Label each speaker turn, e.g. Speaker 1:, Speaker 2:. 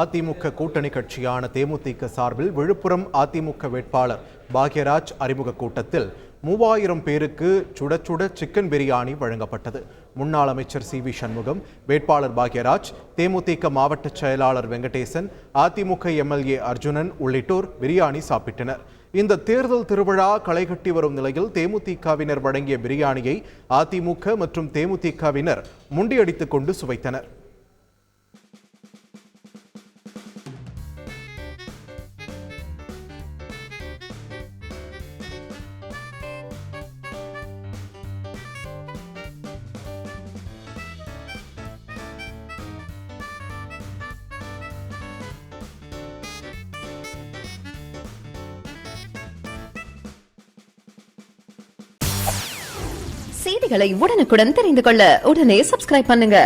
Speaker 1: அதிமுக கூட்டணி கட்சியான தேமுதிக சார்பில் விழுப்புரம் அதிமுக வேட்பாளர் பாக்யராஜ் அறிமுக கூட்டத்தில் 3000 பேருக்கு சுட சுட சிக்கன் பிரியாணி வழங்கப்பட்டது. முன்னாள் அமைச்சர் சி வி சண்முகம், வேட்பாளர் பாக்யராஜ், தேமுதிக மாவட்ட செயலாளர் வெங்கடேசன், அதிமுக எம்எல்ஏ அர்ஜுனன் உள்ளிட்டோர் பிரியாணி சாப்பிட்டனர். இந்த தேர்தல் திருவிழா களைகட்டி வரும் நிலையில் தேமுதிகவினர் வழங்கிய பிரியாணியை அதிமுக மற்றும் தேமுதிகவினர் முண்டியடித்துக் கொண்டு சுவைத்தனர்.
Speaker 2: செய்திகளை உடனுக்குடன் தெரிந்து கொள்ள உடனே சப்ஸ்கிரைப் பண்ணுங்க.